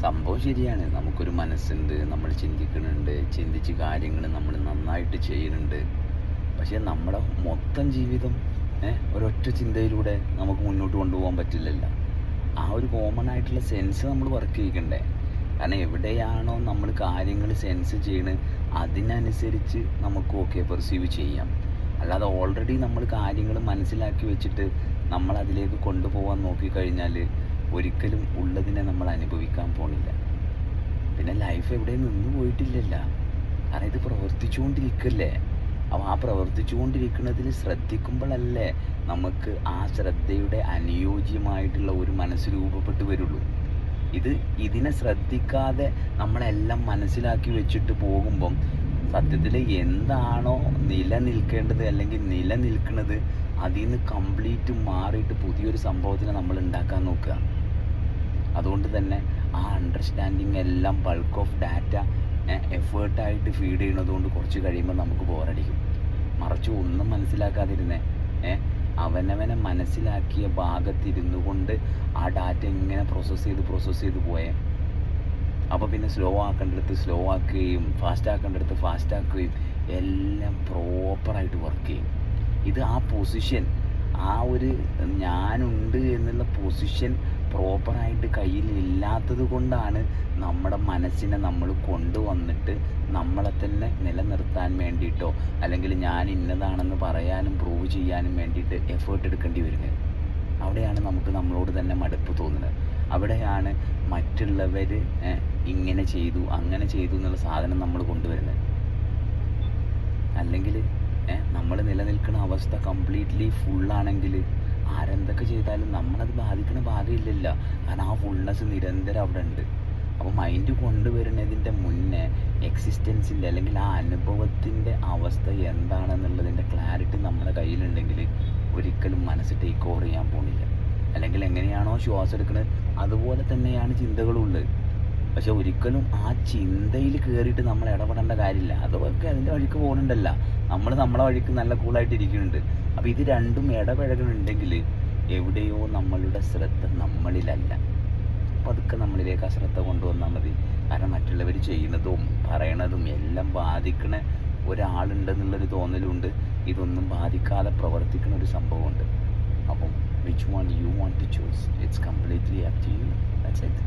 സംഭവം ശരിയാണ്. നമുക്കൊരു മനസ്സുണ്ട്, നമ്മൾ ചിന്തിക്കുന്നുണ്ട്, ചിന്തിച്ച് കാര്യങ്ങൾ നമ്മൾ നന്നായിട്ട് ചെയ്യുന്നുണ്ട്. പക്ഷേ നമ്മുടെ മൊത്തം ജീവിതം ഒരൊറ്റ ചിന്തയിലൂടെ നമുക്ക് മുന്നോട്ട് കൊണ്ടുപോകാൻ പറ്റില്ലല്ലോ. ആ ഒരു കോമൺ ആയിട്ടുള്ള സെൻസ് നമ്മൾ വർക്ക് ചെയ്യിക്കണ്ടേ? കാരണം എവിടെയാണോ നമ്മൾ കാര്യങ്ങൾ സെൻസ് ചെയ്യണത് അതിനനുസരിച്ച് നമുക്ക് ഓക്കെ പെർസീവ് ചെയ്യാം. അല്ലാതെ ഓൾറെഡി നമ്മൾ കാര്യങ്ങൾ മനസ്സിലാക്കി വെച്ചിട്ട് നമ്മളതിലേക്ക് കൊണ്ടുപോകാൻ നോക്കിക്കഴിഞ്ഞാൽ ഒരിക്കലും ഉള്ളതിനെ നമ്മൾ അനുഭവിക്കാൻ പോണില്ല. പിന്നെ ലൈഫ് എവിടെയും നിന്ന് പോയിട്ടില്ലല്ലോ. കാരണം ഇത് പ്രവർത്തിച്ചുകൊണ്ടിരിക്കല്ലേ. അപ്പോൾ ആ പ്രവർത്തിച്ചുകൊണ്ടിരിക്കുന്നതിൽ ശ്രദ്ധിക്കുമ്പോഴല്ലേ നമുക്ക് ആ ശ്രദ്ധയുടെ അനുയോജ്യമായിട്ടുള്ള ഒരു മനസ്സ് രൂപപ്പെട്ട് വരുള്ളൂ. ഇതിനെ ശ്രദ്ധിക്കാതെ നമ്മളെല്ലാം മനസ്സിലാക്കി വെച്ചിട്ട് പോകുമ്പം സത്യത്തിൽ എന്താണോ നിലനിൽക്കേണ്ടത് അല്ലെങ്കിൽ നിലനിൽക്കുന്നത് അതിൽ നിന്ന് കംപ്ലീറ്റ് മാറിയിട്ട് പുതിയൊരു സംഭവത്തിനെ നമ്മൾ ഉണ്ടാക്കാൻ നോക്കുക. അതുകൊണ്ട് തന്നെ ആ അണ്ടർസ്റ്റാൻഡിങ് എല്ലാം ബൾക്ക് ഓഫ് ഡാറ്റ എഫേർട്ടായിട്ട് ഫീഡ് ചെയ്യുന്നത് കൊണ്ട് കുറച്ച് കഴിയുമ്പോൾ നമുക്ക് ബോറടിക്കും. മറിച്ച് ഒന്നും മനസ്സിലാക്കാതിരുന്നേ അവനവനെ മനസ്സിലാക്കിയ ഭാഗത്തിരുന്നു കൊണ്ട് ആ ഡാറ്റ ഇങ്ങനെ പ്രോസസ്സ് ചെയ്ത് പോയേ. അപ്പോൾ പിന്നെ സ്ലോ ആക്കേണ്ടടുത്ത് സ്ലോ ആക്കുകയും ഫാസ്റ്റ് ആക്കേണ്ടടുത്ത് ഫാസ്റ്റ് ആക്കുകയും എല്ലാം പ്രോപ്പറായിട്ട് വർക്ക് ചെയ്യും. ഇത് ആ പൊസിഷൻ, ആ ഒരു ഞാനുണ്ട് എന്നുള്ള പൊസിഷൻ പ്രോപ്പറായിട്ട് കയ്യിലില്ലാത്തത് കൊണ്ടാണ് നമ്മുടെ മനസ്സിനെ നമ്മൾ കൊണ്ടുവന്നിട്ട് നമ്മളെ തന്നെ നിലനിർത്താൻ വേണ്ടിയിട്ടോ അല്ലെങ്കിൽ ഞാൻ ഇന്നതാണെന്ന് പറയാനും പ്രൂവ് ചെയ്യാനും വേണ്ടിയിട്ട് എഫേർട്ട് എടുക്കേണ്ടി വരുന്നത്. അവിടെയാണ് നമുക്ക് നമ്മളോട് തന്നെ മടുപ്പ് തോന്നുന്നത്. അവിടെയാണ് മറ്റുള്ളവർ ഇങ്ങനെ ചെയ്തു അങ്ങനെ ചെയ്തു എന്നുള്ള സാധനം നമ്മൾ കൊണ്ടുവരുന്നത്. അല്ലെങ്കിൽ നമ്മൾ നിലനിൽക്കുന്ന അവസ്ഥ കംപ്ലീറ്റ്ലി ഫുള്ളാണെങ്കിൽ ആരെന്തൊക്കെ ചെയ്താലും നമ്മളത് ബാധിക്കുന്ന ഭാഗമില്ലല്ലോ. കാരണം ആ ഫുൾനെസ് നിരന്തരം അവിടെ ഉണ്ട്. അപ്പോൾ മൈൻഡ് കൊണ്ടുവരുന്നതിൻ്റെ മുന്നേ എക്സിസ്റ്റൻസിൻ്റെ അല്ലെങ്കിൽ ആ അനുഭവത്തിൻ്റെ അവസ്ഥ എന്താണെന്നുള്ളതിൻ്റെ ക്ലാരിറ്റി നമ്മുടെ കയ്യിലുണ്ടെങ്കിൽ ഒരിക്കലും മനസ്സ് ടേക്ക് ഓവർ ചെയ്യാൻ പോകുന്നില്ല. അല്ലെങ്കിൽ എങ്ങനെയാണോ ശ്വാസം എടുക്കുന്നത് അതുപോലെ തന്നെയാണ് ചിന്തകളുള്ളത്. പക്ഷെ ഒരിക്കലും ആ ചിന്തയിൽ കയറിയിട്ട് നമ്മൾ ഇടപെടേണ്ട കാര്യമില്ല. അതൊക്കെ അതിൻ്റെ വഴിക്ക് പോകുന്നുണ്ടല്ല, നമ്മൾ നമ്മളെ വഴിക്ക് നല്ല കൂളായിട്ട് ഇരിക്കുന്നുണ്ട്. അപ്പോൾ ഇത് രണ്ടും ഇടപഴകുന്നുണ്ടെങ്കിൽ എവിടെയോ നമ്മളുടെ ശ്രദ്ധ നമ്മളിലല്ല. അപ്പോൾ അതൊക്കെ നമ്മളിലേക്ക് ആ ശ്രദ്ധ കൊണ്ടുവന്നാൽ മതി. കാരണം മറ്റുള്ളവർ ചെയ്യുന്നതും പറയണതും എല്ലാം ബാധിക്കണ ഒരാളുണ്ടെന്നുള്ളൊരു തോന്നലുണ്ട്. ഇതൊന്നും ബാധിക്കാതെ പ്രവർത്തിക്കുന്ന ഒരു സംഭവമുണ്ട്. അപ്പം which one you want to choose, it's completely up to you. That's it.